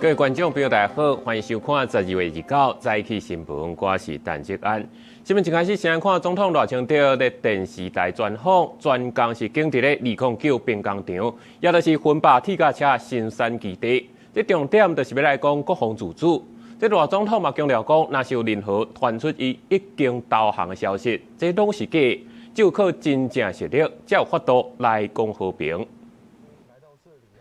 各位观众朋友，大家好，欢迎收看12月29早起新闻，我是陈志安。新闻一开始先看总统赖清德咧电视台专访，专讲是警伫咧209兵工厂，也就是分霸铁甲车生产基地。这重点就是要来讲国防自主。这赖总统嘛强调讲，若是有任何传出伊已经投降的消息，这拢是假，只有靠真正实力，才有法度来讲和平。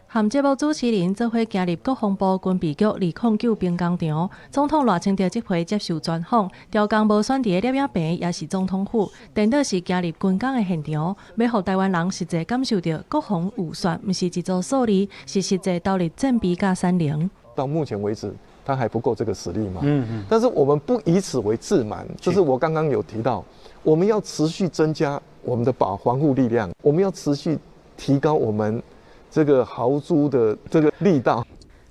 和节目主持人做伙加入国防部军备局209兵工厂，总统赖清德这回接受专访，调工无选伫的摄影棚也是总统府，颠倒是加入军工的现场，要让台湾人实际感受到国防武算不是一组数字，是实际投入战备甲三零。到目前为止，他还不够这个实力嘛？但是我们不以此为自满，就是我刚刚有提到，我们要持续增加我们的防护力量，我们要持续提高我们这个豪猪的这个力道。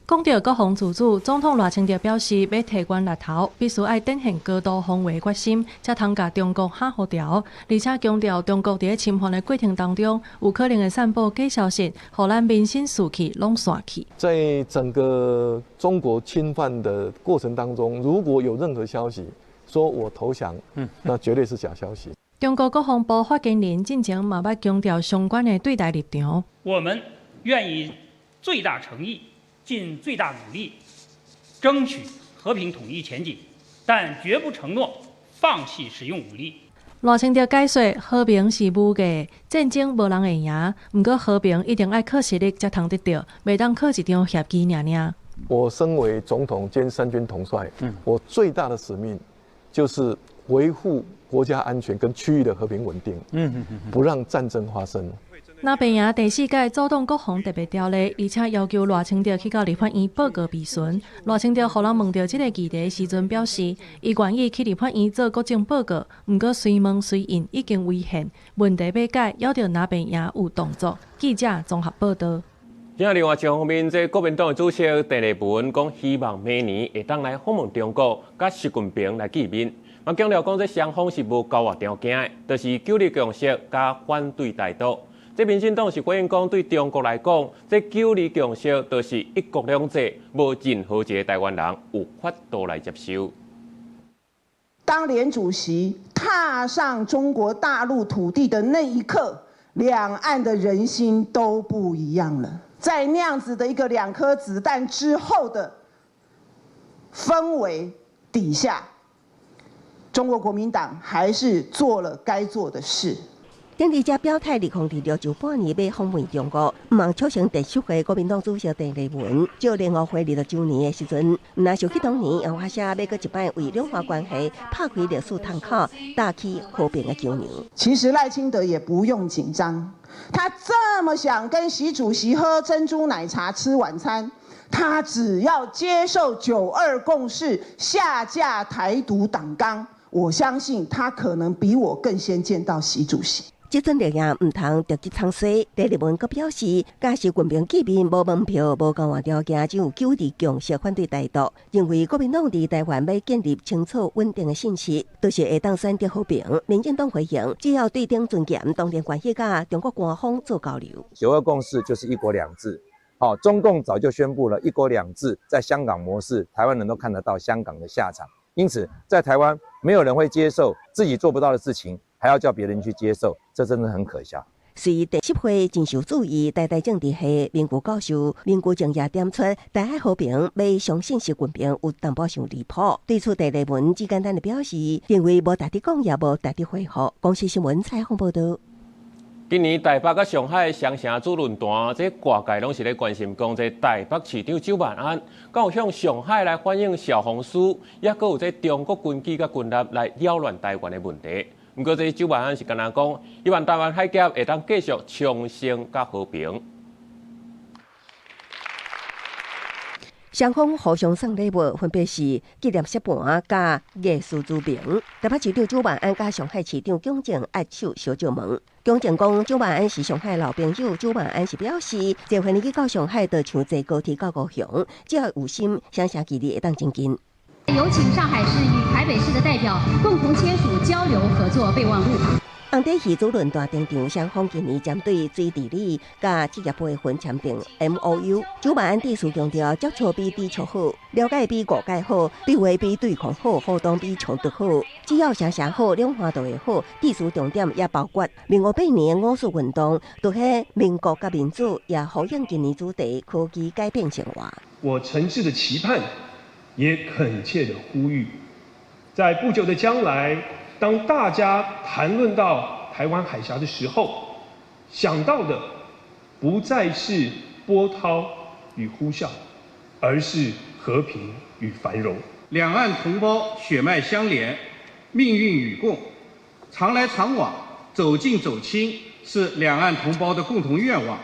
讲到国防自主，总统赖清德表示，要提悬力头，必须要展现高度防卫决心，才通甲中国下好调。而且强调，中国伫侵犯的过程当中，有可能会散布假消息，互咱民心士气拢散去。在整个中国侵犯的过程当中，如果有任何消息说我投降，那绝对是假消息。中国国防部发言人进前嘛要强调相关的对待立场。我们愿以最大诚意，尽最大努力，争取和平统一前景，但绝不承诺放弃使用武力。赖清德解说，和平是无价，战争无人会赢，不过和平一定要靠实力才通得到，袂当靠一张协议尔尔。我身为总统兼三军统帅，我最大的使命就是维护国家安全跟区域的和平稳定，不让战争发生。那边赢第4届走动国防特别条例，而且要求赖清德去到立法院报告备询。赖清德互人问到这个议题的时阵，表示伊愿意去立法院做国政报告，不过随问随应已经违宪，问题要解，要着那边赢有动作。记者综合报道。另外一方面，这国民党的主席陈立文讲，希望明年会当来访问中国，甲习近平来见面。嘛强调讲，这双方是无交换条件的，就是九二共识加反对台独。这民进党是回应讲，对中国来讲，这九二共识就是一国两制，无任何一个台湾人有法度来接受。当连主席踏上中国大陆土地的那一刻，两岸的人心都不一样了。在那样子的一个2颗子弹之后的氛围底下，中国国民党还是做了该做的事。顶日才表态，2026就半年要访问中国，毋望促成第10回国民党主席陈立文就联合会20周年的时阵，若想起当年杨华社要搁一摆为两岸关系拍开历史窗口，打起和平的桥梁。其实赖清德也不用紧张，他这么想跟习主席喝珍珠奶茶吃晚餐，他只要接受9·2共识，下架台独党纲，我相信他可能比我更先见到习主席。这阵力也唔通着急藏水。陈立文阁表示，假习近平见面无门票、无交换条件，只有9·2共识反对台独。认为国民党伫台湾要建立清楚稳定的信息，都是会当选择和平。民进党回应，只要对等尊严，当然关系甲中国官方做交流。9·2共识就是一国两制。中共早就宣布了一国两制，在香港模式，台湾人都看得到香港的下场。因此，在台湾没有人会接受自己做不到的事情，还要叫别人去接受，这真的很可笑。随第10回真受注意，台大政治系民国教授民国正也点出，台海和平要相信习近平有淡薄上离谱。对此，陈立文只简单的表示，认为无值得讲，也无值得回复。公视新闻采访报道。今年台北甲上海双城主论坛，这各界拢是咧关心讲，这台北市长周万安，敢有向上海来反映小红书，也搁有这中国军机甲军力来扰乱台湾的问题。不过，这周万安是干那讲，希望台湾海峡会当继续重生甲和平。双方互相送礼物，分别是纪念色盘甲艺术珠名。台北市长周万安甲上海市长龚正握手小招门。龚正讲，周万安是上海老朋友。周万安是表示，这回去到上海，就像坐高铁到高雄，只要有心，相信距离会当真近。有请上海市与台北市的代表共同签署交流合作备忘录。红底戏主论坛顶场，双方今年针对水治理甲职业培训签订 MOU。主办案地事强调，接触比对触好，了解比误解好，对话比对抗好，互动比冲突好。只要常常好，两方都会好。地事重点也包括0500年的五四运动，就系民国甲民主，也呼应今年主题科技改变生活。我诚挚的期盼，也恳切的呼吁，在不久的将来。当大家谈论到台湾海峡的时候，想到的不再是波涛与呼啸，而是和平与繁荣。两岸同胞血脉相连，命运与共，常来常往，走近走亲，是两岸同胞的共同愿望。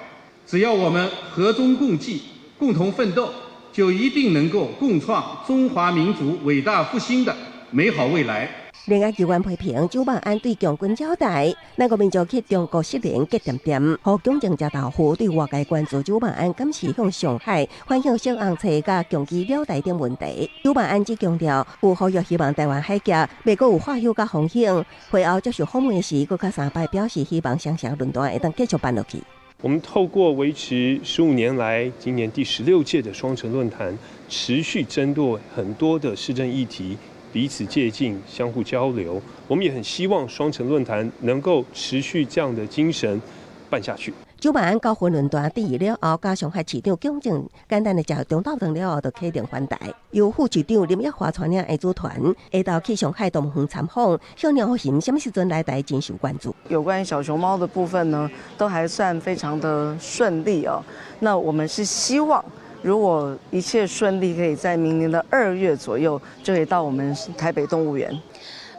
只要我们和衷共济，共同奋斗，就一定能够共创中华民族伟大复兴的美好未来。另外，机关批评主办案对强军交代，咱国民族去中国失联结点点，和蒋政家豆腐对外界关注主办案敢是向上海反映小红车甲强机了台等问题。主办案只强调，有呼吁希望台湾海峡袂阁有化休甲风险。会后接受访问时，佮3摆表示希望双城论坛会当继续办落去。我们透过维持15年来，今年第16届的双城论坛，持续针对很多的市政议题。彼此接近，相互交流。我们也很希望双城论坛能够持续这样的精神办下去。主办高分论坛第2了后，加上海市长蒋政简单的食中昼饭了后，就启动反台。由副市长林奕华带领 A 组团下到去上海动物园参访，向鸟行什么时阵来台真受关注。有关于小熊猫的部分呢，都还算非常的顺利哦。那我们是希望。如果一切顺利，可以在明年的2月左右就可以到我们台北动物园。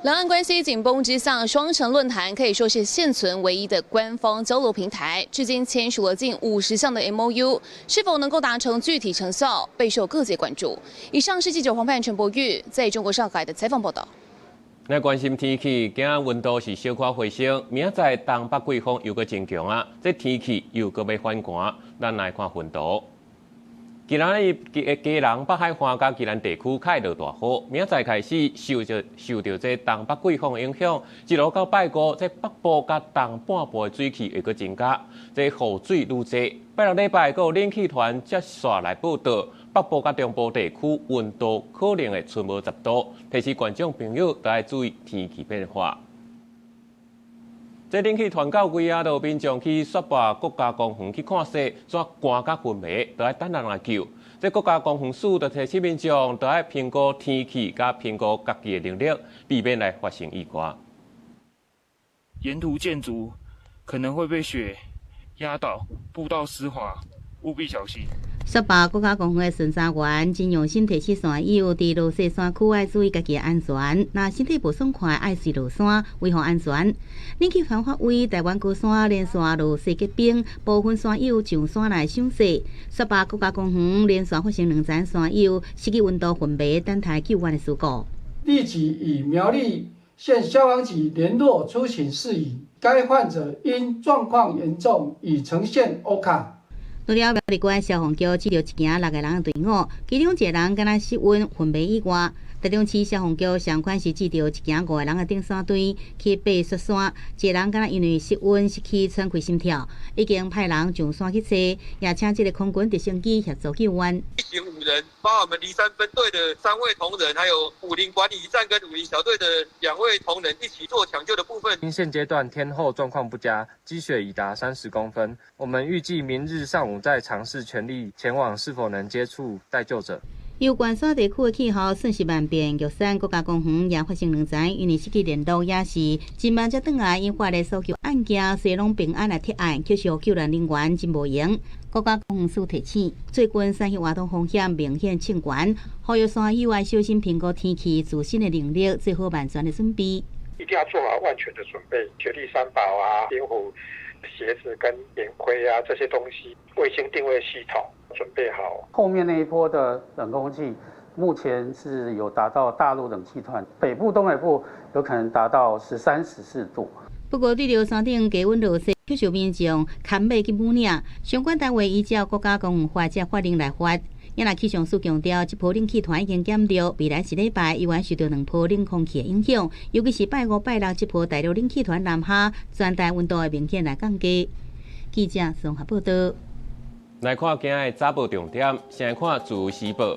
两岸关系紧绷之下，双城论坛可以说是现存唯一的官方交流平台，至今签署了近50项的 MOU， 是否能够达成具体成效，备受各界关注。以上是记者黄盼、陈柏玉在中国上海的采访报道。来关心天气，今仔温度是小可回升，明仔载东北季风又搁增强啊，这天气又搁要反寒，咱来看温度。今日基隆北海岸甲宜兰地区开落大雨，明仔开始受到这东北季风影响，一路到拜五，这北部甲东半部的水汽会搁增加，这雨水愈多。拜六礼拜有冷气团接线来报道，北部甲中部地区温度可能会出无10度，提示观众朋友都要注意天气变化。这冷气团到位啊，就民众去雪霸国家公园去看雪，煞寒甲昏迷，都要等人来救。这国家公园署就提醒民众，都要评估天气，甲评估家己的能力，避免来发生意外。沿途建筑可能会被雪压倒，步道湿滑，务必小心。雪霸国家公园的巡查员真用心提醒山友，伫落雪山区爱注意家己的安全。若身体不爽快，爱随落山，维护安全。冷气团发威，台湾高山连续落雪结冰，部分山友上山来赏雪。雪霸国家公园连续发生2件山友失去温度昏迷等待救援的事故。立即与苗栗县消防局联络出勤事宜，该患者因状况严重，已呈现欧卡。除了苗栗县消防局只有一行6个人的队伍，其中1个人敢若失温昏迷以外，台中市消防局上款是指着一行5个人的登山队去爬雪山，1个人敢若因为失温失去喘气心跳，已经派人上山去找，也请这个空军直升机协助救援。一行5人，包括我们梨山分队的3位同仁，还有武林管理站跟武林小队的2位同仁一起做抢救的部分。因现阶段天候状况不佳，积雪已达30公分，我们预计明日上午再尝试全力前往，是否能接触待救者。由关山地区的气候瞬时万变，玉山国家公园也发生2件因为失去联络也是真晚才转来引发的搜救案件，虽拢平安来撤案，可惜救援人员真无用。国家公园署提醒，最近山系活动风险明显升悬，呼吁山友爱小心评估天气自身的能力，做好万全的准备。一定要做好万全的准备，雪地三宝啊、冰壶、鞋子跟眼盔啊这些东西，卫星定位系统准备好。后面那一波的冷空气，目前是有达到大陆冷气团，北部、东北部有可能达到13、14度。不过，对着山顶低温落雪，缺少民众牵马去补领，相关单位依照国家公园法这法令来发。也若气象署强调，这波冷气团已经减弱，未来1礼拜依然受到2波冷空气的影响，尤其是拜5、拜6这波大陆冷气团南下，全台温度会明显来降低。记者综合报道。来看今日早报重点，先看自由时报。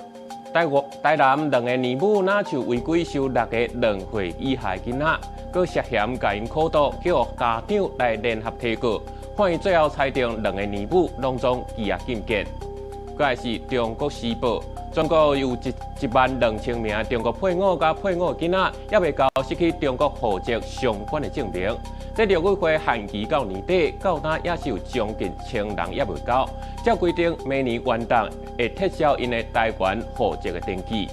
台南2个年母哪就违规收6个2岁以下囡仔，佮涉嫌甲因口斗，叫家长来联合提告。法院最后裁定2个年母拢总羁押禁见。佮是中国时报，全国有12000名中国配偶甲配偶囡仔，也未到失去中国户籍相关的证明。这6月会限期到年底，到今也是有将近1000人也未到。照规定，明年元旦会撤销因的台湾户籍的登记。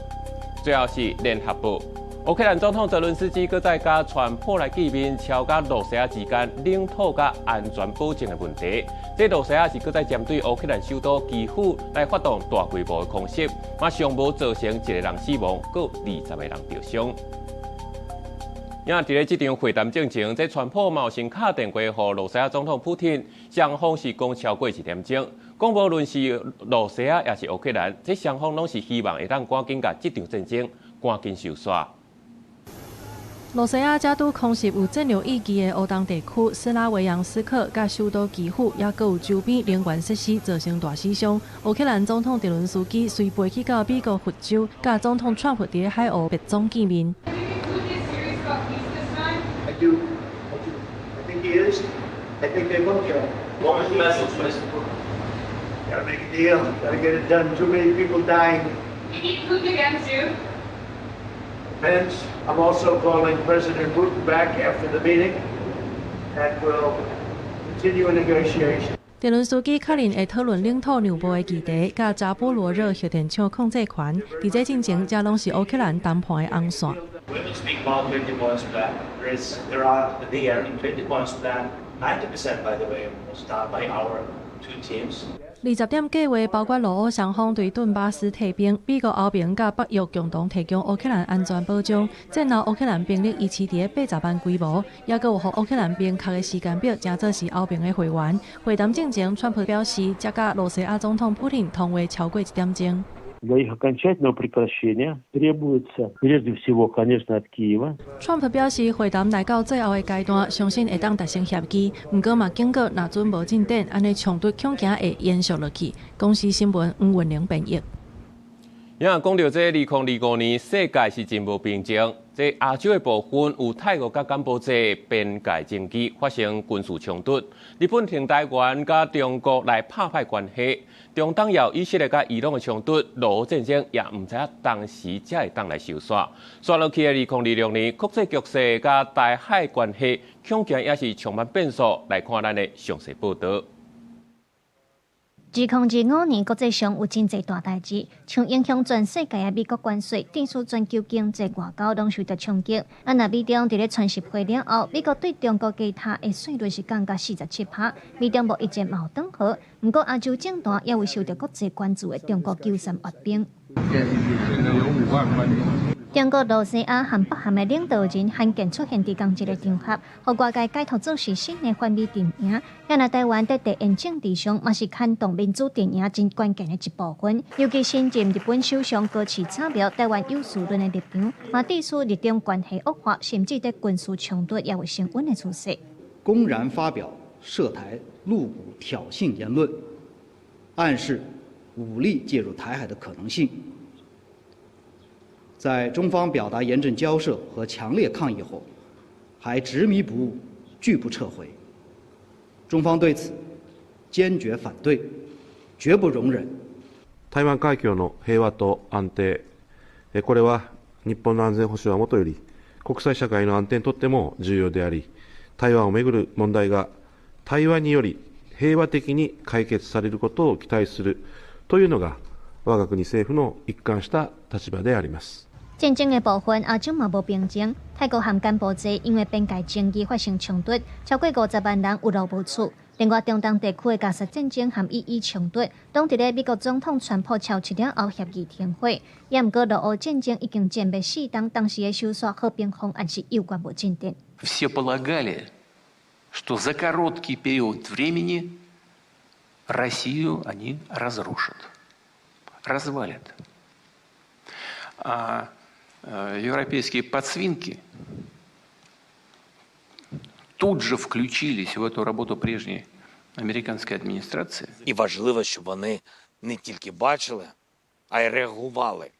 最后是联合报，乌克兰总统泽伦斯基搁再加传破来见面，超甲罗西亚之间领土甲安全保证的问题。这罗西亚是搁再针对乌克兰首都基辅来发动大规模的空袭，马上无造成1个人死亡，搁20个人受伤。因伫咧这场会谈进前，这川普嘛有先敲电话予罗西亚总统普京，双方是讲超过1点钟。讲无论是罗西亚也是乌克兰，这双方拢是希望会当赶紧甲这场战争赶紧收煞。罗西亚加都空袭有占领意义的欧东地区斯拉维扬斯克甲首都基辅，也搁有周边能源设施造成大死伤。乌克兰总统泽伦斯基随飞去到美国佛州，甲总统川普伫海鸥别总见面。I think he is. I think they will kill. What was the message, please? Gotta make a deal. Gotta get it done. Too many people dying. You need Putin against you. Depends. I'm also calling President Putin back after the meeting, and we'll continue a negotiation. 泽伦斯基确认会讨论领土让步的议题，甲扎波罗热核电厂控制权。伫这进程，这拢是乌克兰谈判的红线。Women speak about 20 points for that. There are 20 points for that. 90%, by the way, was done by our two teams. 20点计划包括俄乌双方对顿巴斯退兵，美国欧盟甲北约共同提供乌克兰安全保障，战后乌克兰兵力维持伫80万规模，也搁有互乌克兰明确的时间表，正做是欧盟的会员。会談進前，川普表示，才甲羅西亞總統普京通話超過1點鐘。Для их окончательного прекращения требуется, прежде всего, конечно, от Киева. 川普表示，会談來到最後的階段，相信會當達成協議。不過嘛，警告若準無進展，安尼衝突恐驚會延續落去。公司新聞黃文玲編譯。講到這2025年，世界是真無平靜。這亞洲的部分有泰國甲柬埔寨邊界爭議發生軍事衝突，日本挺台灣甲中國來拍歹關係。中東有以色列甲伊朗的衝突，俄烏戰爭也唔知影當時才會當來收煞。刷落去的2026年，國際局勢甲台海關係恐驚也是充滿變數。來看咱的詳細報道。2025年國際上有真濟大代誌，像影響全世界嘅美國關稅、電視全球經濟外交攏受到衝擊。那美中佇咧川習會了後，美國對中國其他嘅稅率是降到47%，美中無一直矛盾好。不過亞洲政壇也會受到國際關注嘅中國救參閱兵。中國羅西亞和北韓的領導人罕見出現佇同一個場合，互外界解讀做是新的反美電影。也那台灣在地緣政治上，嘛是牽動民主電影真關鍵的一部分。尤其新任日本首相高市早苗台灣有事論的立場，嘛指出日中關係惡化，甚至對軍事衝突也會升溫的趨勢。公然發表涉台露骨挑釁言論，暗示武力介入台海的可能性。在中方表達嚴正交涉和強烈抗議後，還執迷不悟，拒不撤回。中方對此堅決反對，絕不容忍。台湾海峡の平和と安定、これは日本の安全保障はもとより国際社会の安定にとっても重要であり、台湾をめぐる問題が対話により平和的に解決されることを期待するというのが我が国政府の一貫した立場であります。戰爭嘅部分，亞洲嘛無平靜。泰國和柬埔寨因為邊界爭議發生衝突，超過50萬人有路無厝。另外，中東地區嘅加沙戰爭和伊伊衝突，當地咧美國總統川普超7了後協議停火。也毋過，俄烏戰爭已經戰備4冬，當時嘅收縮和平方案是有關無進展。Все полагали, что за короткий период времени Россию они разрушат. развалит. А европейские подсвинки тут же включились в эту работу прежней американської адміністрації. І важливо, щоб вони не тільки бачили, а й реагували.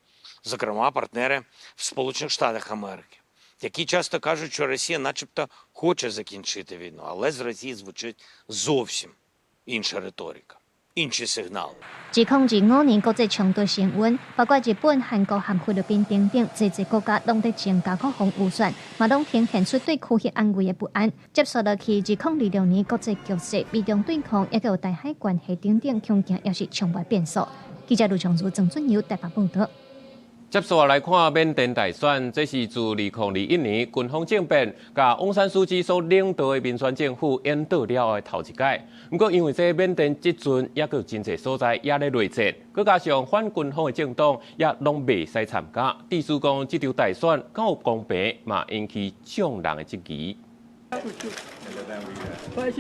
Зокрема, партнери в Сполучених Штатах Америки, які часто кажуть, що Росія начебто хоче закінчити війну, але з Росії звучить зовсім інша риторика, інші сигнали. 2025年国际冲突升温，包括日本、韩国和菲律宾等等，多个国家拢在增加国防预算，嘛拢呈现出对区域安危的不安。接续落去，2026年国际局势、美中对抗，也有台海关系等等恐惊，也是充满变数。记者卢长如、郑准友台北报道。接续来看缅甸大选，这是自2021年军方政变，甲翁山书记所领导的民选政府引导了后的头一届。不过，因为这缅甸即阵也有真侪所在也咧内战，佮加上反军方的政党也拢袂使参加，地书讲这场大选敢有公平，嘛引起众人的质疑。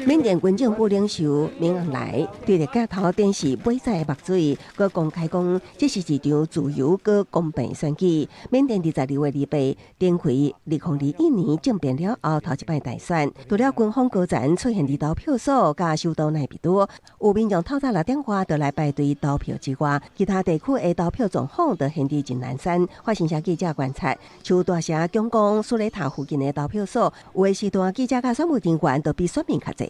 缅甸军政府领袖敏昂莱对着镜头电视杯仔的墨水，佮公开讲，这是一场自由佮公平选举。缅甸22月2日展开2021年政变了后头一摆大选，除了军方高层出现伫投票所甲首都奈比多，有民众透早6点外就来排队投票之外，其他地区的投票状况就显得真难产。发生社记者观察，像大城强江、苏里塔附近的投票所，有的时段记者甲选务人员都比选民较侪。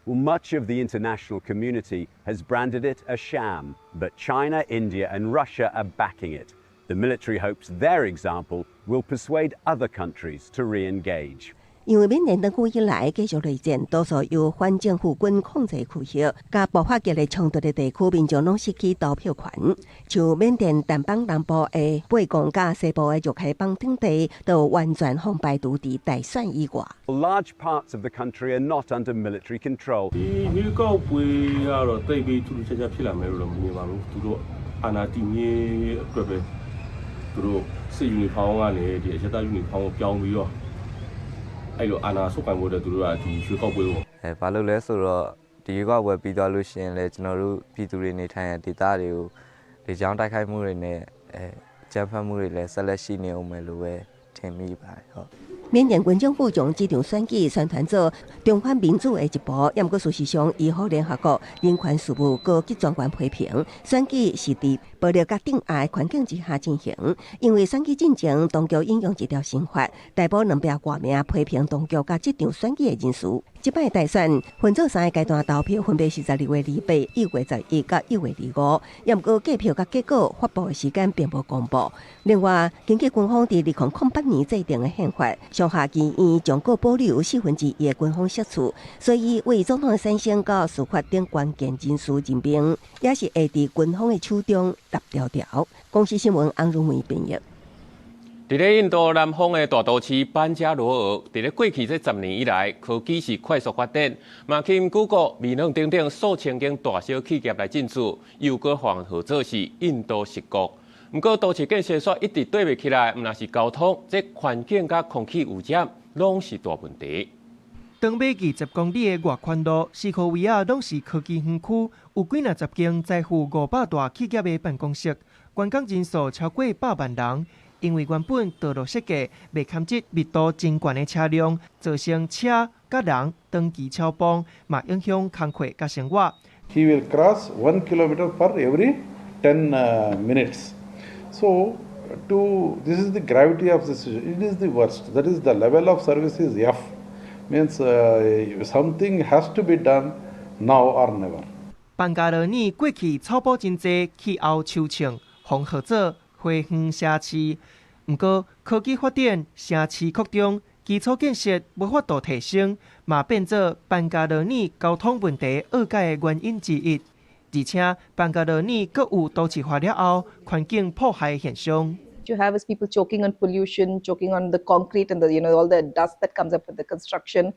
Well, much of the international community has branded it a sham, but China, India, and Russia are backing it. The military hopes their example will persuade other countries to re-engage. 因为缅甸长久以来继续内战，多数由反政府军控制区域，甲爆发激烈冲突的地区民众拢失去投票权。像缅甸掸邦南部的贝贡甲西部的玉开邦等地，都完全封闭除伫大选以外。Large parts of the country are not under military control. 你到背下咯，对面拄只只皮人没有人民嘛，拄着安那地面对不？拄着是用嚟跑啊，你而且到用嚟跑標尾哦。 အဲ့လိုအာဏာဆုပ်ကိုင်မှုတဲ့သူတို့ကဒီရွှေကောက်ပွဲကိုဘာလို့လဲဆိုတော့ဒီရွေးကောက်ပွဲပြီးသွားလို့ရှိရင်လည်းကျွန်တော်တို့ပြည်သူတွေနေထိုင်တဲ့ဒေသတွေကိုလေကြောင်းတိုက်ခိုက်မှုတွေနဲ့ကြမ်းဖက်မှုတွေလည်းဆက်လက်ရှိနေအောင်မယ်လို့ပဲထင်မိပါတယ်ဟုတ် 缅甸军政府将这场选举宣传做中反民主的一步，也毋过事实上，依互联合国人权事务高级专员批评，选举是伫暴力甲镇压的环境之下进行。因为选举进程，当局引用一条刑法，逮捕2名挂名批评当局甲这场选举的人士。即摆大选分做3个阶段投票，分别是12月28、1月11甲1月25。也毋过计票甲结果发布的时间并无公布。另外，根据军方伫2008年制定的宪法。 上下议院将各保留1/4的军方设处，所以为总统选举到司法等关键人士任命，也是会伫军方的手中搭条条。公司新闻安如梅编译。伫咧印度南方的大都市班加罗尔，伫咧过去这10年以来，科技是快速发展，马金、谷歌、微软等等数千间大小企业来进驻，又搁换号做是印度十国。 不过，都市建设所一直对袂起来，毋那是交通，这环境甲空气污染拢是大问题。长尾20公里的外环路，四处围啊拢是科技园区，有几若10间载负500大企业的办公室，员工人数超过100万人。因为原本道路设计袂堪这密度真悬的车辆，造成车甲人长期超帮，嘛影响工课甲生活。He will cross 1 kilometer per every 10 minutes. So, this is the gravity of the situation. It is the worst. That is the level of service is F. Means something has to be done now or never. 班加罗尔过去草埔真济，气候秋晴，风号做花园社区。不过科技发展，城市扩张，基础建设无法度提升，嘛变做班加罗尔交通问题恶解的原因之一。 而且，班加罗尔阁有都市化了后环境破坏现象。You have is people choking on pollution, choking on the concrete and the all the dust that comes up with the construction,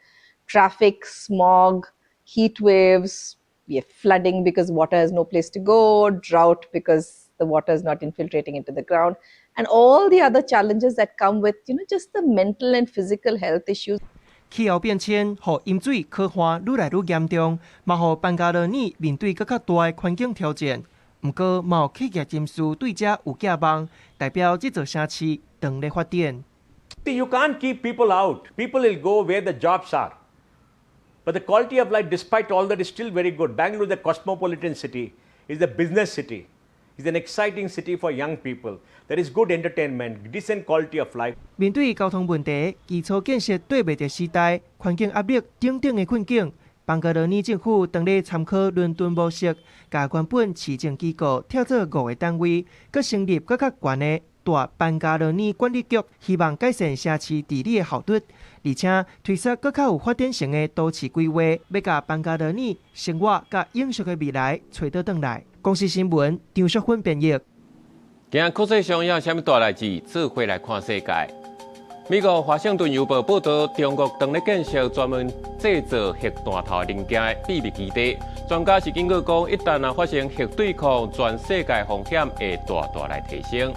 traffic, smog, heat waves. We have flooding because water has no place to go, drought because the water is not infiltrating into the ground, and all the other challenges that come with just the mental and physical health issues. 气候变迁，让饮水可化愈来愈严重，嘛，让班加罗尔面对更较大的环境挑战。毋过某企业人士对这有寄望，代表这座城市长咧发展。You can't keep people out. People will go where the jobs are. But the quality of life, despite all that, is still very good. Bangalore is a cosmopolitan city, is a business city, is an exciting city for young people. There is good entertainment, decent quality of life. 面对交通问题、基础建设对袂着时代、环境压力等等的困境，邦加罗尼政府当咧参考伦敦模式，甲原本市政机构跳做5个单位，佮成立更较悬的大邦加罗尼管理局，希望改善城市治理的效率，而且推出更较有发展性的都市规划，要甲邦加罗尼生活甲永续的未来找到转来。公司新闻张淑芬编译。今日国际上有啥物大代志？做回来看世界。美国华盛顿邮报报道，中国正咧建设专门制造核弹头零件的秘密基地。专家是警告讲，一旦发生核对抗，全世界风险会大大来提升。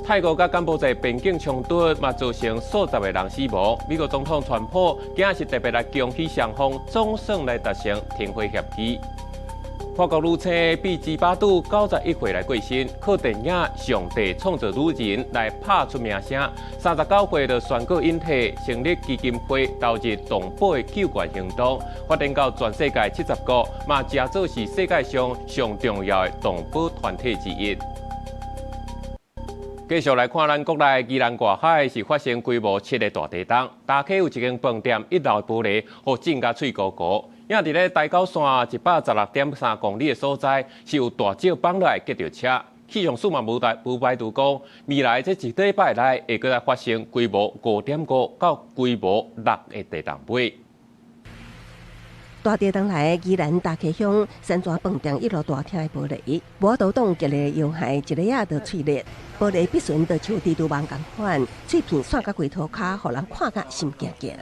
泰国甲柬埔寨边境冲突，嘛造成数十个人死亡。美国总统川普今日是特别来恭喜双方总算来达成停火协议。法国女星毕吉巴杜91岁来过身，靠电影《上帝创造女人》来拍出名声。39岁就宣告引退，成立基金会投入动保的救援行动，发展到全世界70国，嘛正做是世界上上重要的动保团体之一。继续来看咱国内宜兰外海是发生规模7个大地震，大溪有一间饭店一楼玻璃互震甲脆糊糊。因伫咧台九线116.3公里的所在，是有大石放落来击着车。气象署嘛无排除讲，未来这一礼拜内会搁来发生规模5.5到规模6个地震尾。大地震来，宜兰大溪乡山庄饭店一楼大厅的玻璃，无多栋一个要害，一个也就脆裂。玻璃必须就像蜘蛛网共款，碎片散甲规涂骹，互人看甲心惊惊。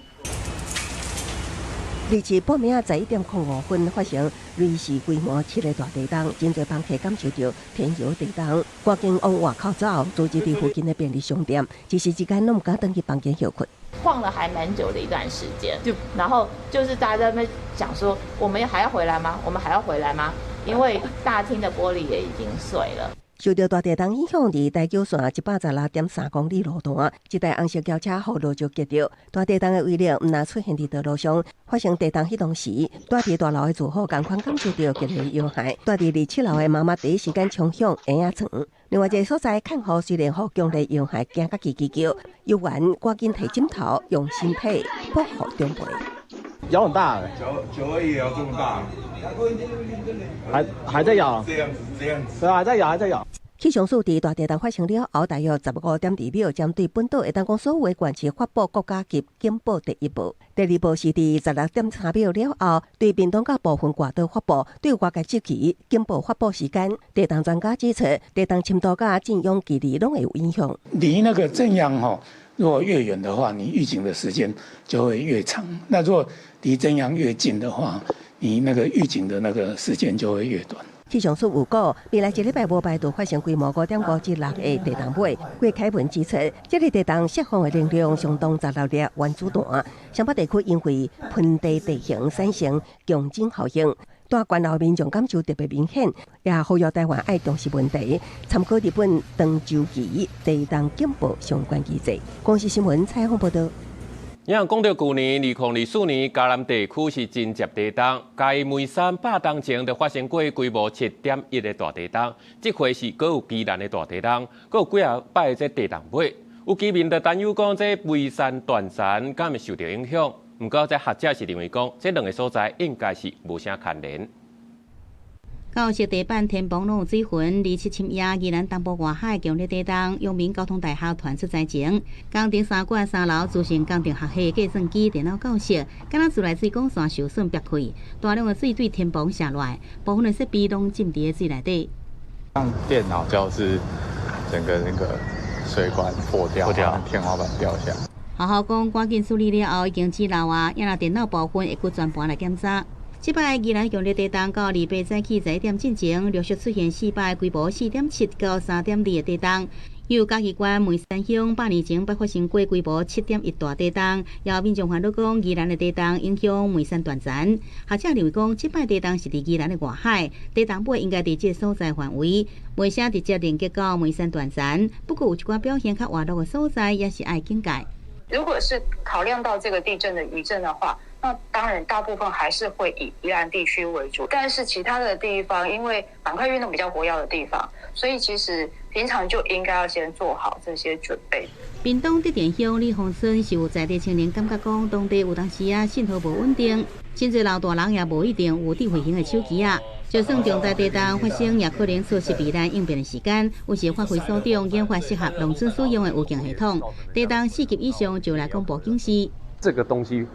日期半暝11:05发生类似规模7个大地震，真侪房客感受到天摇地动，赶紧往外口走，组织伫附近的便利商店，一时之间拢唔敢回去房间休困。晃了还蛮久的一段时间，然后就是大家在那边讲说，我们还要回来吗？我们还要回来吗？因为大厅的玻璃也已经碎了。受到大地震影响，伫台九线116.3公里路段，一台红色轿车后路就击着。大地震的威力毋但出现伫道路上，发生地震迄当时，住伫大楼的住户同款感受到极个要害。住伫27楼的妈妈第一时间冲向婴仔床。另外一个所在看护虽然互强烈要害惊甲叽叽叫，有员赶紧提枕头用身体保护长辈。摇很大，九而已也要这么大，还在摇，这样子，对啊，还在摇，还在摇。气象署伫大地震发生了后，大约15.2秒，针对本岛会当讲所有的县市发布国家级警报第一步。第二步是伫16.3秒了后，对屏东甲部分外岛发布对外界地区警报发布时间。地震专家指出，地震深度甲震央距离拢会有影响。离那个震央如果越远的话，你预警的时间就会越长；那如果离震央越近的话，你那个预警的那个时间就会越短。气象署预估，未来一礼拜无排除发生规模5.5至6个地震尾。郭凯文指出，这个地震释放的能量相当热烈、原子弹。上北地区因为盆地地形产生强震效应，大关后民众感受特别明显，也呼吁台湾爱重视问题，参考日本长周期地震警报相关机制。公司新闻采访报道。有人讲到去年2024年，嘉南地区是真接地震，嘉义梅山8当前就发生过规模7.1的大地震，这回是搁有宜兰的大地震，搁有几啊摆这地震尾。有居民就担忧讲，这梅山断层敢会受到影响。不过，这学者是认为讲，这两个所在应该是无啥牵连。到石地板天崩拢有水云，27深夜，宜兰东部外海强烈地震，阳明交通大厦传出灾情。工程3馆3楼造成工程学系计算机电脑教室，敢若自来水管线受损裂开，大量的水对天崩下来，部分的设备拢浸伫水内底。像电脑教室整个那个水管破掉，天花板掉下。学校讲赶紧处理了后，已经止漏啊，也若电脑部分会搁全盘来检查。这摆宜兰强烈地震到2八早起11点进前，陆续出现4摆规模4.7到3.2的地震。由嘉义县梅山乡8年前爆发生过规模7.1大地震，也有民众烦恼讲宜兰的地震影响梅山断层。学者认为讲，这摆地震是伫宜兰的外海，地震尾应该伫这个所在范围，未啥直接连接到梅山断层。不过有一寡表现较活络的所在，也是爱警戒。如果是考量到这个地震的余震的话，那当然大部分还是会以宜兰地区为主，但是其他的地方，因为板块运动比较活跃的地方，所以其实平常就应该要先做好这些准备。屏东德田乡李洪村是有在地青年感觉讲，当地有当时信号无稳定，真侪老大人也无一定有智慧型的手机啊。就算重大地震发生，也可能错失避难应变的时间，有时发挥所长研发适合农村使用的预警系统。地震4级以上就来公布警示。这个东西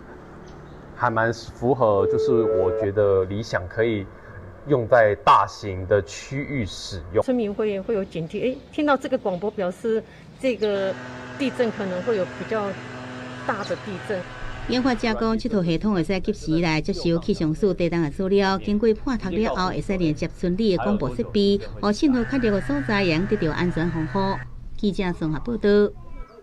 还蛮符合，就是我觉得理想可以用在大型的区域使用。村民会有警惕，听到这个广播表示这个地震可能会有比较大的地震。研发者讲，这套系统会使及时来接收气象署地震的资料，经过判读了后，会使连接村里的广播设备，让信号较弱的所在能得到安全防护。记者综合报道。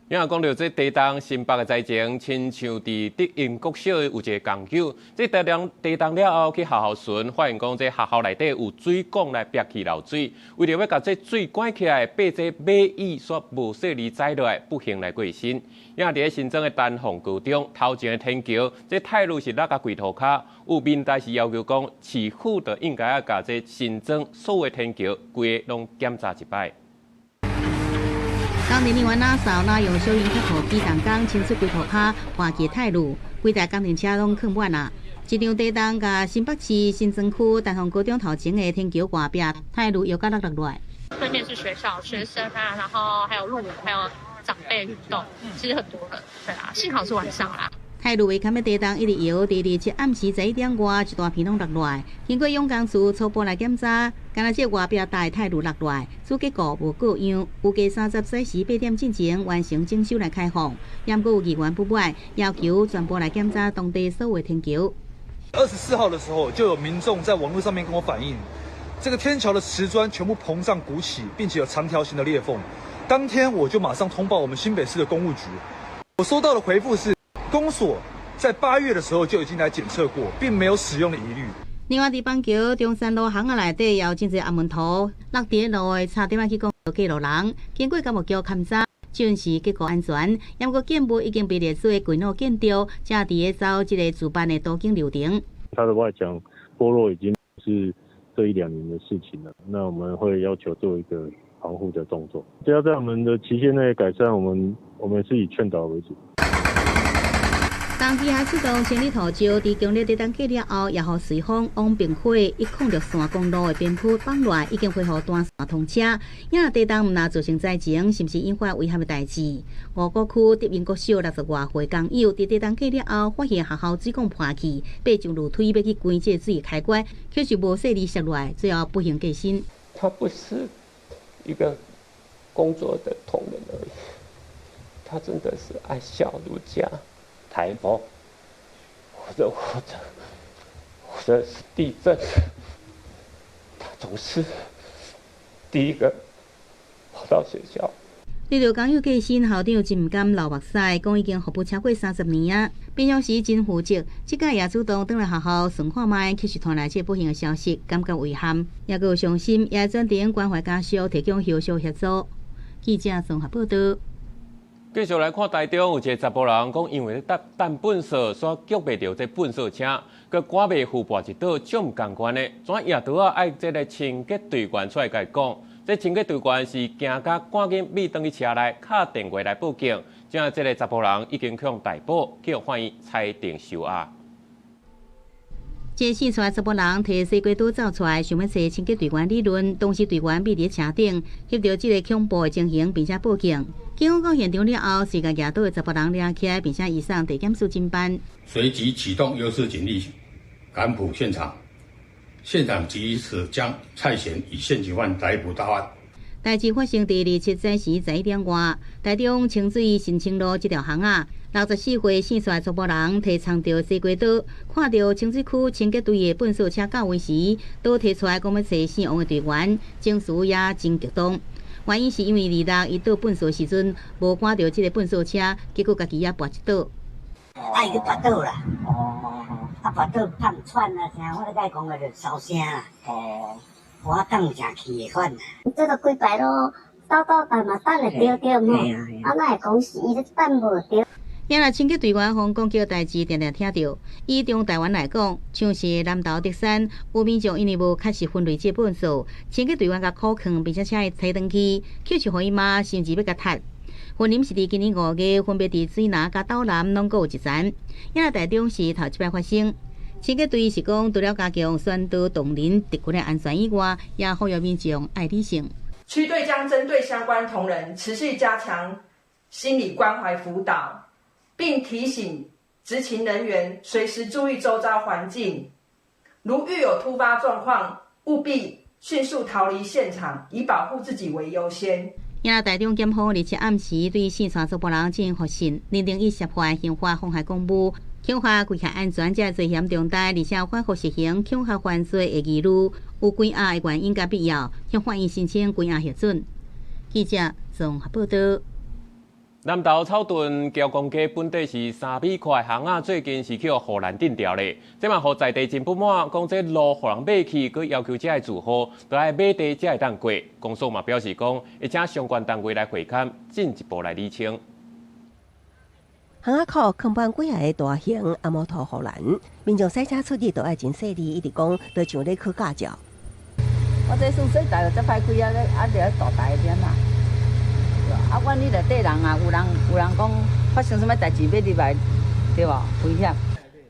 因为讲到这地震新北的灾情，亲像伫德英国小有一个工友，这地震了后去学校巡，发现讲这学校内底有水管来憋气漏水，为了要把这水关起来，被这马蚁所无细里栽落来，不幸来过身。因为伫新庄的丹凤高中头前的天桥，这态度是落甲龟头骹，有民代是要求讲，市府就应该要把这新庄所有的天桥规个拢检查一摆。当年员仔扫那用小型铁土机动工清出龟头骹，换起态路，规台工程车拢坑满啊！一场地震甲新北市新庄区丹凤高中头前的天桥外壁态路又甲落落来。对面是学校、学生啊，然后还有路人，还有长辈运动，其实很多人。对啊，幸好是晚上啦。态度为堪的地震一直摇，第二暗时11点外，一大片拢落落来。经过用工处初步来检查，敢若这外壁大态度落落来，主结果无各样。预计30小时8点进前完成整修来开放。也过有议员不满，要求全部来检查当地所有天桥。24号的时候，就有民众在网络上面跟我反映，这个天桥的瓷砖全部膨胀鼓起，并且有长条形的裂缝。当天我就马上通报我们新北市的公务局，我收到的回复是。公所在8月的时候就已经来检测过，并没有使用的疑虑。另外，伫板桥中山路巷仔内底也有真侪暗门图，落地路的差点去讲过路人，经过监务局勘查，准是结构安全。也过建物已经被列为轨道建筑，正伫走这个主办的途径流程。它的外墙剥落已经是这1-2年的事情了，那我们会要求做一个防护的动作。只要在我们的期限内改善，我们是以劝导为主。当机械出动清理土石，伫强烈地震过了后，也互随风往并火106公路的边坡放落，已经恢复单线通车。因若地震毋若造成灾情，是毋是引发危险的代志？五股区德英国小60外岁工友伫地震过了后，发现学校水管破去，爬上楼梯要去关这水开关，却是无细力摔落来，最后不幸过身。他不是一个工作的同仁而已，他真的是爱笑如家。台风，或者是地震，他总是第一个跑到学校。遇到工友过身，校长真唔甘流目屎，讲已经服务超过30年啊，变相时真负责。这届也主动转来学校顺看卖，确实传来这不幸的消息，感觉遗憾，也有伤心，也转电关怀家属，提供后续协助。记者综合报道。继续来看台中有一个查甫人讲，因为等粪扫所夹袂到这粪扫车，佮赶袂赴跋一岛，种共款的，怎也都要爱这个清洁队员出来甲伊讲，这清洁队员是行甲赶紧逼登去车内，敲电话来报警，正这个查甫人已经向逮捕，叫法院裁定收押。这四出来查甫人摕西瓜刀走出来，想要找清洁队员理论，当时队员避伫车顶，翕到这个恐怖的情形，并且报警。警方到现场了后，是甲抓到的查甫人抓起来，并且移送地检署侦办。随即启动优势警力赶捕现场，现场及时将蔡贤以现行犯逮捕到案。代志发生第27早时11点外，台中清水新清路这条巷仔，64岁姓帅查甫人摕藏着西瓜刀，看到清水区清洁队的粪扫车到位时，刀摕出来，讲要找姓王的队员，情绪也真激动。原因是因为2日伊倒粪扫时阵无赶到即个粪扫车，结果家己也跋一倒。伊去跋倒啦。跋倒探喘啊啥，我咧甲伊讲个就烧声啦。我当真气的款啦。这个几摆咯，倒嘛等会对嘛，哪会讲是伊咧等无对？因若清洁队员方讲叫代志，定定听到。以中台湾来讲，像是南投德山，有民众因为无确实分类这粪扫，清洁队员甲苦劝，并且请伊提转去，扣钱互伊骂，甚至要甲踢。分林是伫今年5月，分别伫水南甲斗南拢各有一层。因若台中是头一摆发生。清洁队是讲，除了加强宣导动人特群的安全以外，也呼吁民众爱理性。区队将针对相关同仁持续加强心理关怀辅导。并提醒执勤人员随时注意周遭环境，如遇有突发状况，务必迅速逃离现场，以保护自己为优先。因若台中检方日前暗时对四川族博人进行发现，认定伊涉犯刑法妨害公务、恐吓危害安全这罪嫌重大，而且反复实行恐吓犯罪的疑虑，有关押的原因甲必要，向法院申请关押核准。记者综合报道。南投草屯交公街本地是3米块巷仔，最近是去荷兰定调咧，这嘛互在地真不满，讲这路互人买去，佮要求这个住户都爱买地才会当过。公所嘛表示讲，会请相关单位来会勘，进一步来厘清。巷仔口坑板几下个大型阿摩托荷兰，民众驶车出入都爱真细腻，一直讲都像咧去驾照。我这算细台就这歹开啊，就大台边啦。啊，阮你内底人啊，有人讲发生什么代志要入来，对无？危险。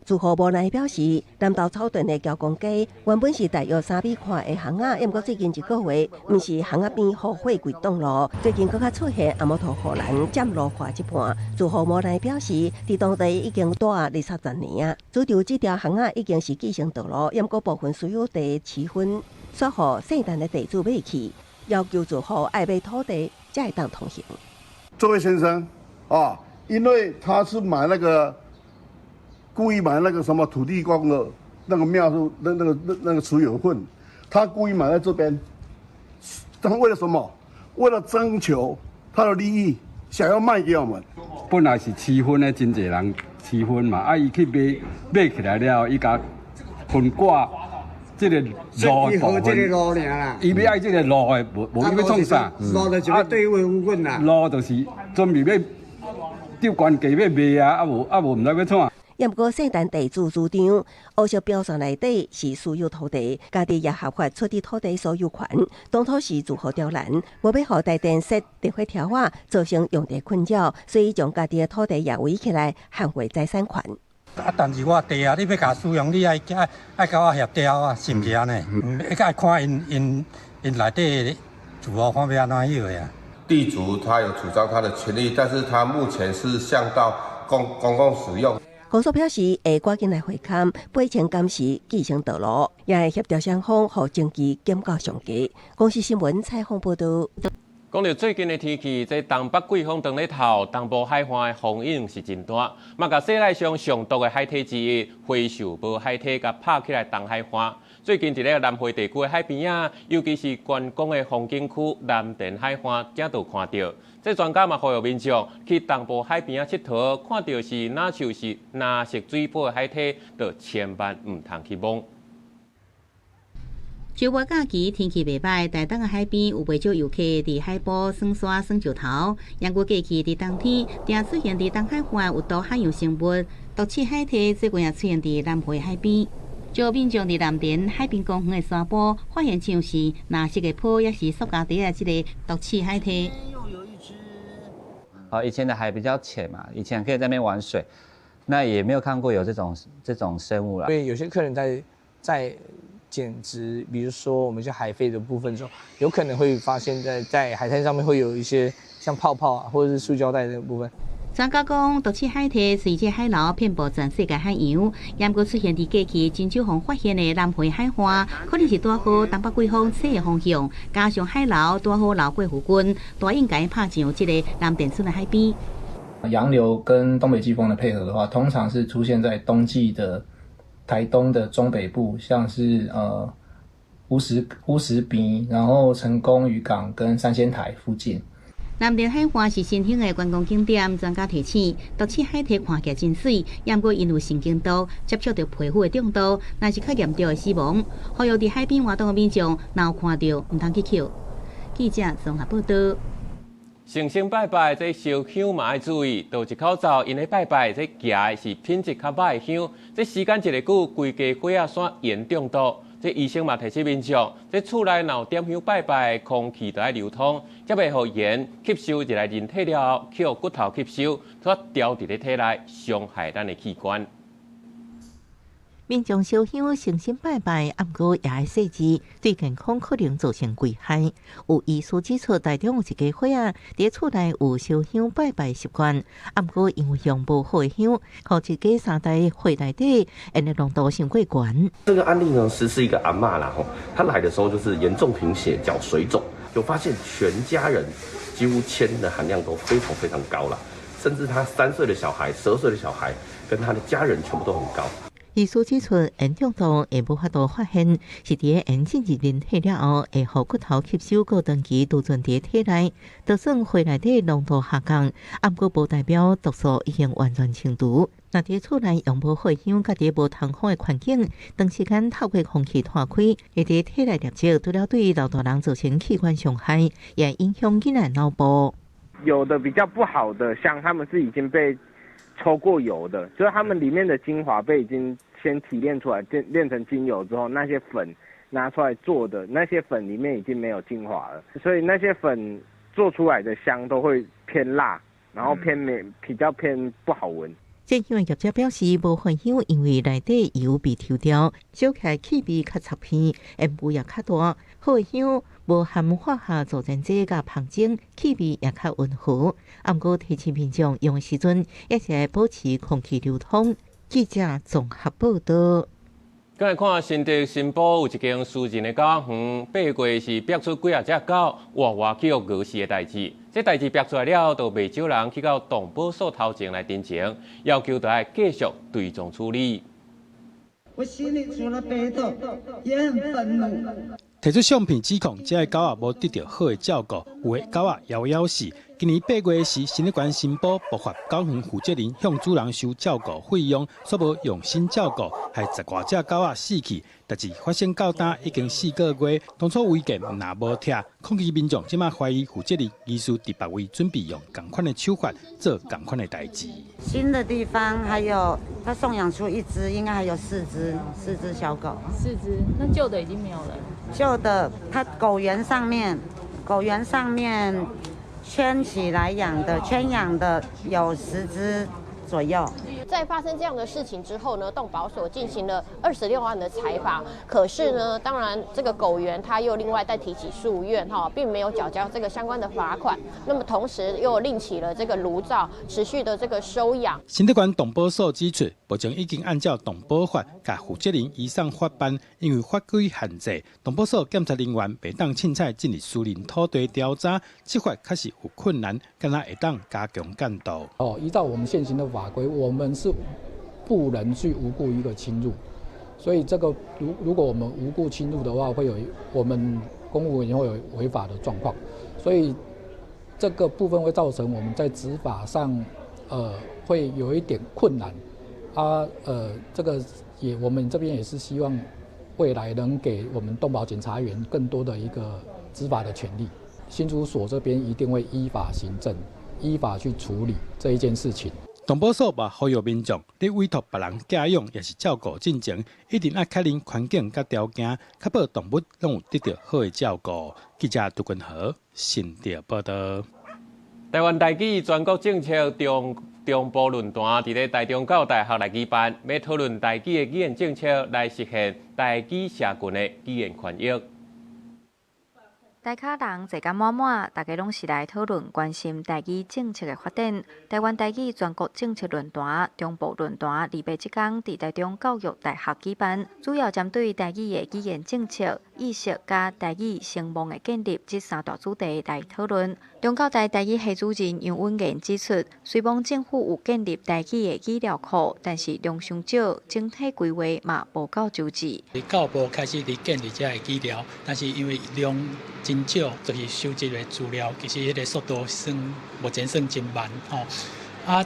住户无奈表示，南投草屯的交公街原本是大约3米宽的巷仔，不过最近1个月，毋是巷仔边后货柜挡路，最近更加出现阿摩托荷兰占路跨一半。住户无奈表示，伫当地已经住20-30年啊，主张这条巷仔已经是继承道路，不过部分所有地区分煞互姓陈的地主买去，要求住户爱买土地才会当通行。这位先生啊，因为他是买那个。故意买那个什么土地公的那个庙数那个持有份，他故意买在这边，他为了什么？为了征求他的利益，想要卖给我们。本来是七分的，真侪人七分嘛，啊，伊去买起来了，伊甲分割这个路部分，伊要爱这个路的，无伊要创啥？路就是要对位有份啦。路就是准备要丢关价要卖啊，啊无唔知要创。也不过，姓陈地主主张，乌石标上内底是私有土地，家己也合法出地土地所有权，当初是住户刁难，无要互台电设特惠条款，造成用地困扰，所以将家己的土地也围起来，捍卫财产权。啊，但是我地啊，你要甲使用，你爱甲我协调啊，是毋是安尼？爱看因内底住户方面安怎样呀？地主他有主张他的权利，但是他目前是向到公共使用。公所表示，会赶紧来会勘，8千监视继承道路，也会协调双方，互证据检告上架。公视新闻采访报道。讲到最近的天气，这东北季风长咧头，东部海岸的风影是真大。嘛，甲世界上上毒的海体之一灰树无海体，甲拍起来东海岸。最近伫咧南回地区的海边啊，尤其是观光的风景区南田海岸，正都看到。这专家嘛呼吁民众去东部海边啊佚佗，看到是哪像是蓝色水波的海体，就千万唔通去摸。周末假期天气袂歹，台东的海边有不少游客伫海埔耍沙、耍石头。阳过过去伫冬天，定出现伫东海岸有毒海洋生物，毒气海体最近也出现伫南回海边。就民众伫南田海滨公园的沙坡，发现像是蓝色的泡，也是塑胶袋的这个毒气海体。以前的海比较浅嘛，以前可以在那边玩水，那也没有看过有这种生物啦。所以有些客人在减值，比如说我们一些海废的部分的时候，有可能会发现在海滩上面会有一些像泡泡啊，或者是塑胶袋的部分。专家讲，毒气海体随着海流遍布全世界海洋，也过出现伫过去真少方发现的南回海岸，可能是拄好东北季风吹的方向，加上海流拄好流过附近，大应该拍上这个南田村的海边。洋流跟东北季风的配合的话，通常是出现在冬季的台东的中北部，像是乌石边，然后成功渔港跟三仙台附近。南边海岸是新兴的观光景点，专家提醒，独市海堤看起来真水，也过因为神经毒接触到皮肤的中毒，那是较严重的死亡。呼吁伫海边活动的民众，若有看到，唔通去捡。记者综合报道。诚心拜拜，这烧香嘛要注意，戴一口罩，因咧拜拜，这夹的是品质较歹的香，这时间一个久，规家火啊线严重度。这医生嘛提醒民众，这厝内若有点香拜拜，空气就要流通，才袂互盐吸收入来人体了后，去互骨头吸收，煞掉伫咧体内，伤害咱的器官。民众烧香诚心拜拜，毋过也会细致，对健康可能造成危害。有医师指出，台中有一家伙仔伫厝内有烧香拜拜习惯，毋过因为用无好的香，互一家3台火内底，因的浓度伤过悬。这个案例呢，是一个阿嬷啦，她来的时候就是严重贫血、脚水肿，就发现全家人几乎铅的含量都非常非常高了，甚至她3岁的小孩、12岁的小孩跟他的家人全部都很高。医师指出，盐中毒会无法度发现，是伫盐进入人体了后，会互骨头吸收过长期储存伫体内，就算血内底浓度下降，毋过无代表毒素已经完全清除。若伫厝内用无好香，甲伫无通风的环境，长时间透过空气拖开，会伫体内累积，除了对老大人造成器官伤害，也影响囡仔脑部。有的比较不好的，像他们是已经被抽过油的，就是他们里面的精华被已经先提炼出来，炼成精油之后，那些粉拿出来做的，那些粉里面已经没有精华了，所以那些粉做出来的香都会偏辣，然后比较偏不好闻。正香的业者表示，无混香因为内底油被抽掉，烧起来气味较插片，烟雾也较大。好的香无含化学助燃剂甲香精，气味也较温和。毋过提醒民众用的时阵，也是要保持空气流通。记者综合报道。再来看新竹新埔有一间私人的狗仔园，8月是逼出几啊只狗活活去饿死的代志。这代志逼出来了，就未少人去到动保所头前来陈情，要求就要继续追踪处理。我心里除了悲痛，也很愤怒。提出相片指控，这个狗仔无得到好的照顾，有的狗仔枵枵死。今年8月时，新竹县新埔爆发狗园负责人向主人收照顾费用，却无用心照顾，害10多只狗仔死去。代志发生到今已经4个月，当初违建若无拆，抗议民众即马怀疑负责人疑似伫别位准备用同款的手法做同款的代志。新的地方还有他送养出1只，应该还有4只小狗。4只，那旧的已经没有了。旧的，它狗园上面圈起来圈养的有10只左右。在发生这样的事情之后呢，动保所进行了26案的采访。可是呢，当然这个狗园它又另外再提起诉愿并没有缴交这个相关的罚款。那么同时又另起了这个炉灶，持续的这个收养。新竹县动保所指出，目前已经按照动保法，甲负责人移送法办，因为法规限制，动保所检察人员袂当凊彩进入私人土地调查，执法确实有困难，敢若会当加强监督。依照我们现行的法规，我们是不能去无故一个侵入，所以这个如果我们无故侵入的话，会有我们公务员会有违法的状况，所以这个部分会造成我们在执法上会有一点困难这个我们这边也是希望未来能给我们动保检察员更多的一个执法的权利。新竹所这边一定会依法行政，依法去处理这一件事情。动保所也呼吁民众，你委托别人教养也是照顾进前，一定要确认环境甲条件，确保动物拢有得到好的照顾。记者杜君豪，新竹报道。台湾台语全国政策中部论坛伫咧台中教大学来举办，要讨论台语的语言政策，来实现台语社群的语言权益。台卡人坐甲满满，大家拢是来讨论关心台语政策的发展。台湾台语全国政策论坛、中部论坛2月7天伫台中教育大学举办，主要针对台语的语言政策、意识加台语声望的建立这三大主题来讨论。中教大台语系主任杨文言指出，虽然政府有建立台语的语料库，但是量上少，整体规划嘛无够周至。教育部开始伫建立这个语料，但是因为量真少，就是收集的资料其实迄个速度目前算真慢吼。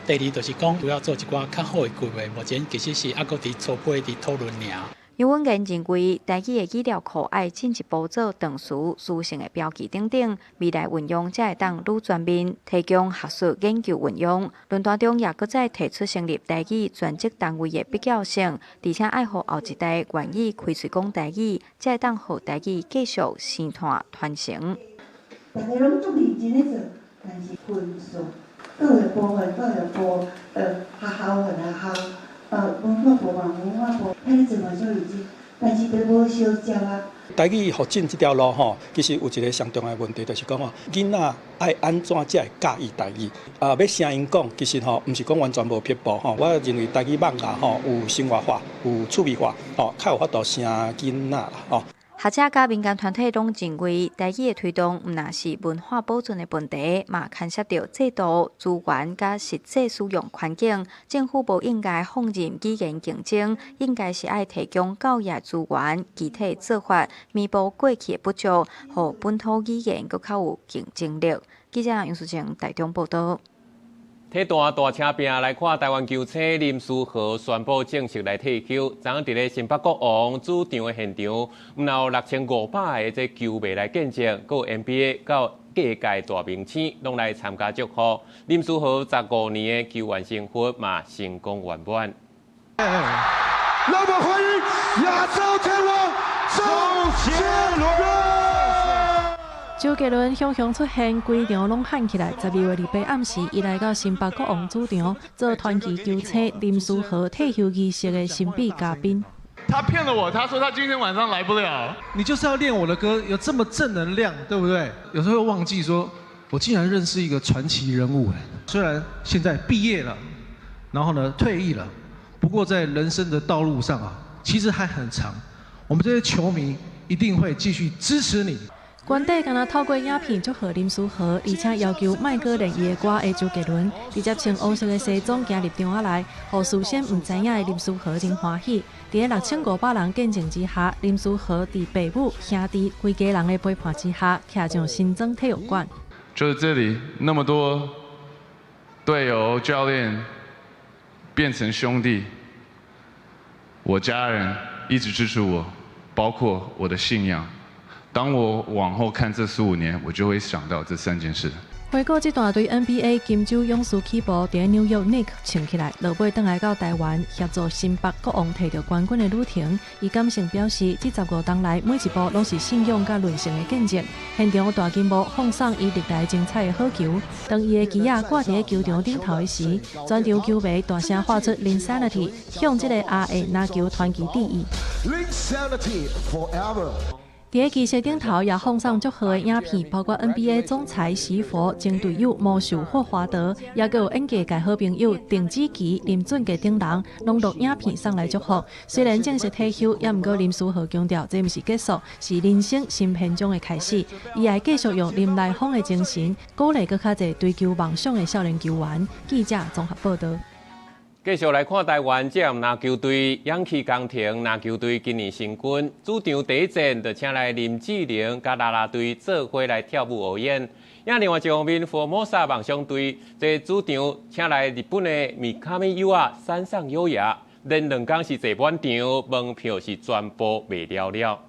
第二就是讲，主要做一寡较好的规划，目前其实是还阁伫初步伫讨论尔。杨文言认为，台语的语料库爱进一步做长词、书性的标记等等，未来运用才会当愈全面，提供学术研究运用。论坛中也搁再提出成立台语专职单位的必要性，而且爱互后一代愿意开嘴讲台语，才会当互台语继续生态传承。大家拢足认真咧做，但是分数各个部分各个部学校文化部文化部，迄个嘛就已经，但是都无相接啊。台语发展这条路吼，其实有一个上重要的问题，就是讲吼，囡仔爱安怎才会教伊台语？要声音讲，其实吼，毋是讲完全无撇步吼。我认为台语网啊吼，有生活化，有趣味化，吼，较有法度声囡仔啦吼。学者甲民间团体拢认为，台语的推动毋但是文化保存的问题，嘛牵涉到制度、资源甲实际使用环境。政府无应该放任语言竞争，应该是爱提供教育资源、具体做法，弥补过去的不足，互本土语言更较有竞争力。记者杨淑晴台中报道。体大车兵来看台湾球星林书豪宣布正式来退休。昨昏伫咧新北国王主场的现场，有6500个这球迷来见证，还有 NBA 到各界大明星拢来参加祝福。林书豪15年的球员生活嘛成功圆满。让我们欢迎亚洲天王周杰伦。周杰伦雄雄出现，规场拢喊起来。12月28暗时，伊来到新北国王主场，做传奇球星林书豪退休仪式的神秘嘉宾。他骗了我，他说他今天晚上来不了。你就是要练我的歌，有这么正能量，对不对？有时候会忘记说，我竟然认识一个传奇人物。虽然现在毕业了，然后呢退役了，不过在人生的道路上啊，其实还很长。我们这些球迷一定会继续支持你。原底敢若透过影片祝贺林书豪，而且要求莫搁练伊的歌的周杰伦，直接穿黑色的西装行入场仔来，互事先唔知影的林书豪真欢喜。伫个6500人见证之下，林书豪伫父母、兄弟、规家人的陪伴之下，徛上新增体育馆。就是这里那么多队友、教练变成兄弟，我家人一直支持我，包括我的信仰。当我往后看这15年，我就会想到这3件事。回顾这段对 NBA 金州勇士起步，伫纽约 Knicks 唱起来，落尾转来到台湾协助新北国王摕到冠军的旅程。伊感性表示，这15冬来每一步拢是信仰甲韧性的见证。现场大金幕放送伊历来精彩的好球，当伊的旗仔挂伫球场顶头的时，全场球迷大声喊出 Linsanity， 向这个阿的篮球传奇致意。Linsanity forever。伫个仪式顶头也放上祝贺的影片，包括 NBA 总裁习佛、前队友魔术霍华德，也有演艺界好朋友丁子琪、林俊杰等人，拢录影片送来祝福。虽然正式退休，也毋过林书豪强调，这毋是结束，是人生新篇章的开始。伊会继续用林来疯的精神，鼓励更较侪追求梦想的少年球员。记者综合报道。继续来看台湾这篮球队，氧气工程篮球队今年新军主场第一战就请来林志玲甲啦啦队做伙来跳舞表演。另外一方面，福尔摩沙梦想队在主场请来日本的米卡米优啊山上优雅，连2天是坐满场，门票是全部卖了了。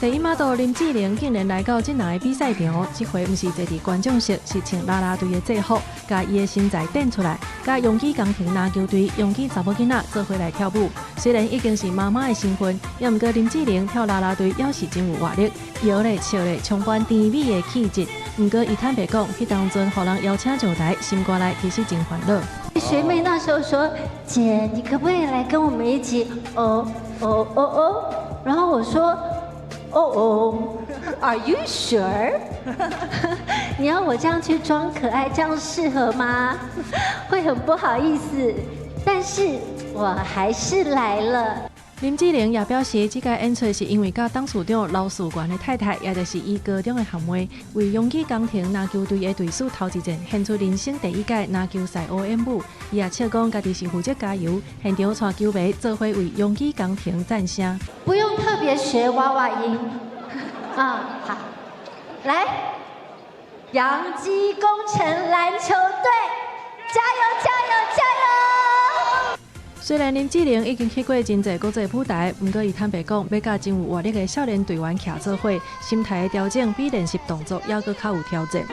第一马道林志玲竟然来到这人的比赛场，这回不是坐伫观众席，是穿啦啦队的制服，甲伊的身材展出来，甲勇气工程篮球队勇气查某囡仔做伙来跳舞。虽然已经是妈妈的身份，也毋过林志玲跳啦啦队也是真有活力，摇咧笑咧，充满甜美的气质。毋过伊坦白讲，迄当阵互人邀请上台，心肝内其实真烦恼。学妹那时候说：“姐，你可不可以来跟我们一起？”然后我说。Are you sure？ 你要我这样去装可爱，这样适合吗？会很不好意思。但是我我还是来了。林志玲也表示，这届演出是因为甲董事长劳士元的太太，也就是伊高中的行为，为勇气工程篮球队的队史头一战献出人生第一届篮球赛 OM 舞。伊也笑讲，家己是负责加油，现场带球迷做伙为勇气工程赞声。不用特别学娃娃音啊，好，来，洋基工程篮球队，加油加油加油！虽然林志玲已经去过真侪国际舞台，不过伊坦白讲，要甲真有活力的少年队员徛做伙，心态的调整比练习动作还阁较有挑战。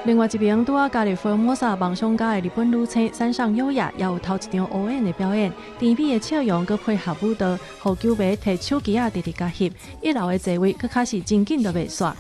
另外一名拄啊加入福尔摩沙梦想家的日本女星山上优雅，也有头一场 ON 的表演，甜美的笑容佮配合舞蹈，互球迷摕手机直直甲翕，一楼的座位佮开始真紧就袂煞。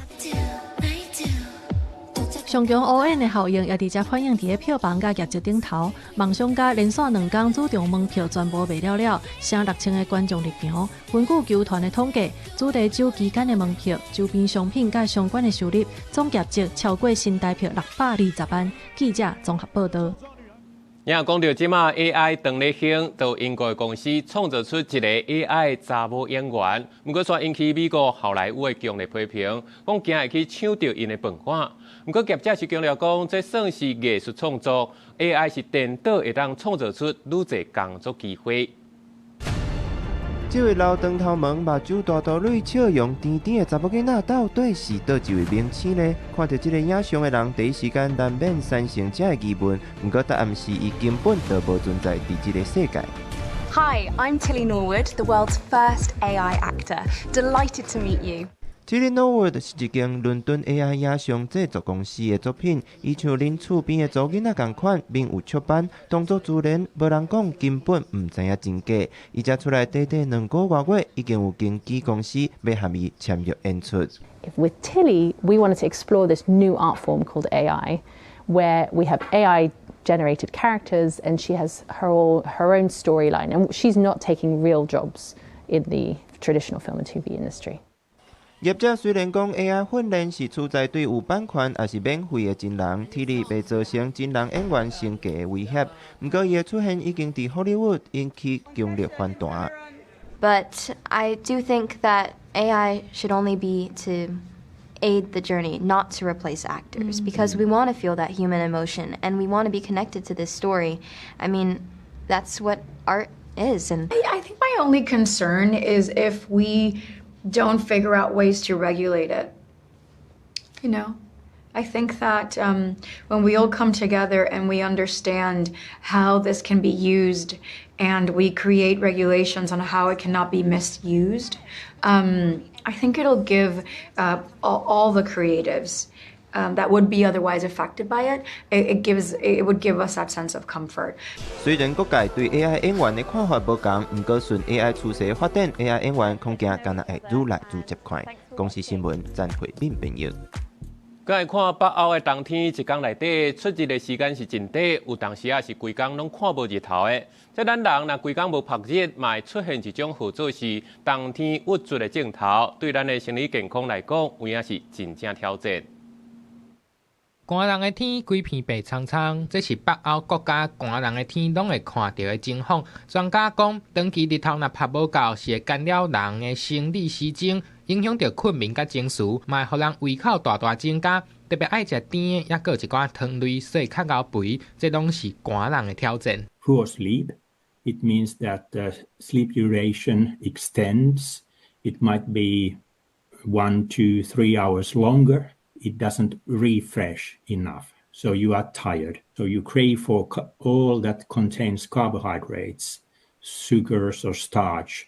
上强 ON 的效应也直接反映伫个票房甲业绩顶头。梦想家连续2天主场门票全部卖了，成6000个观众入场。根据球团的统计，主题周期间的门票、周边商品甲相关的收入总业绩超过新台票620万。记者综合报道。也讲到即马 AI 当咧兴，到英国公司创造出一个 AI 查某演员，不过却引起美国好莱坞的强烈批评，讲惊会去抢到因的饭碗。不过业者是强调讲，这算是艺术创作 ，AI 是颠倒会当创造出愈侪工作机会。这位老长头毛、目睭大大、蕊笑容甜甜的查某囡仔，到底是倒一位明星呢？看到这个影像的人，第一时间难免产生这个疑问。不过答案是，伊根本就无存在伫这个世界。Hi, I'm Tilly Norwood, the world's first AI actor. Delighted to meet you. Tilly Norwood 是一间伦敦 AI 影像制作公司的作品，伊像恁厝边的查囡仔同款，面有雀斑，动作自然，无人讲根本唔知影真假。伊才出来短短2个多月，已经有经纪公司要和伊签约演出。With Tilly, we wanted to explore this new art form called AI, where we have AI-generated characters, and she has her own storyline, and she's not taking real jobs in the traditional film and TV industry. 业者虽然讲 AI 训练是处在对有版权也是免费的真人，体力袂造成真人演员生计的威胁。不过，伊的出现已经伫好莱坞引起强烈反弹。But I do think that AI should only be to aid the journey, not to replace actors, because we want to feel that human emotion and we want to be connected to this story. I mean, that's what art is. And I think my only concern is if we don't figure out ways to regulate it. You know, I think that when we all come together and we understand how this can be used and we create regulations on how it cannot be misused, I think it'll give all the creatives that would be otherwise affected by it, it would give us that sense of comfort. 虽然各界对 AI 演员的看法不同，不过顺 AI 趋势的发展 ，AI 演员恐惊敢若会愈来愈接快。公司新闻，詹慧敏朋友。再来看北欧的冬天，一天内底出日的时间是真短，有当时也是规工拢看无日头的。即咱人若规工无曝日，嘛会出现一种号做是冬天郁卒的镜头，对咱的心理健康来讲，有影是真正挑战。寒冷的天，规片白苍苍，这是北欧国家寒冷的天拢会看到的情况。专家讲，长期日头若晒无够，是会干扰人的生理时钟，影响到困眠甲情绪，嘛会互人胃口大大增加。特别爱食甜的，也有一寡糖类所较高肥，这拢是寒冷的挑战。Poor sleep, it means that the sleep duration extends. It might be 1 to 3 hours longer. It doesn't refresh enough, so you are tired. So you crave for all that contains carbohydrates, sugars or starch,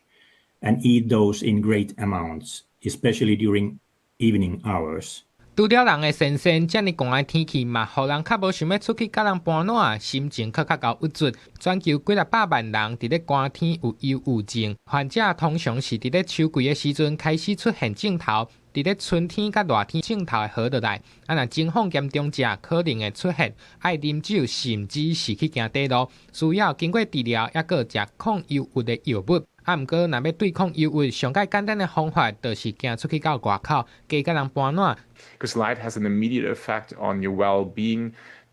and eat those in great amounts, especially during evening hours. 除了人的神仙，遮尔寒的天气嘛，互人较无想要出去甲人搬暖，心情较高郁卒。全球几600万人伫咧寒天有忧郁症，患者通常是伫咧秋季的时阵开始出现症头，伫咧春天甲热天症头会好落来。若情况严重者，可能会出现爱啉酒，甚至是去行地路，需要经过治疗，抑个食抗忧郁的药物。毋过若要对抗忧郁，上介简单的方法就是行出去到外口，加甲人搬暖。Because light has an immediate effect on your well-being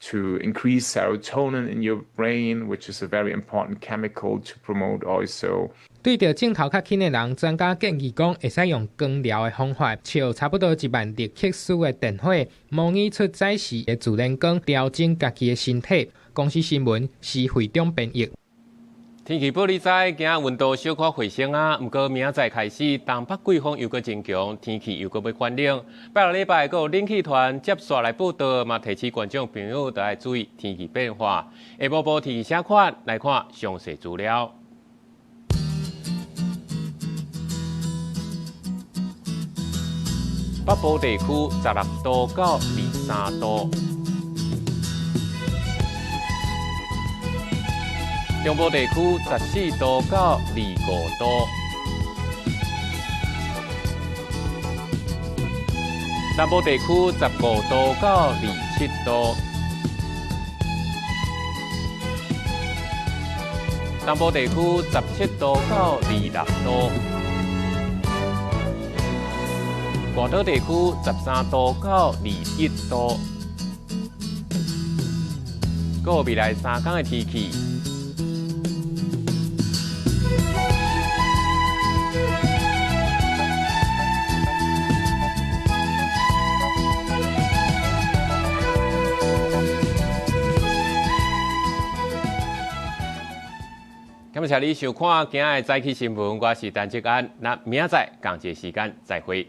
to increase serotonin in your brain, which is a very important chemical to promote also. 对着镜头较轻的人，专家建议讲，会使用光疗的方法，照差不多1万立克数的电火，模拟出早时的自然光，调整家己的身体。公司新闻是会长编译。天气报你知，今仔温度小可回升啊，不过明仔载开始，东北季风又搁增强，天气又搁要转冷。拜六礼拜，搁有冷气团接续来报道，嘛提醒观众朋友都要注意天气变化。下晡报天气写款来看详细资料。北部地区16度到23度。中部地区14度到25度，南部地区15度到27度，南部地区17度到26度，外岛地区13度到21度。还有未来3天的天气。感谢你收看今日的早起新闻，我是陈志安。那明仔载同一时间再会。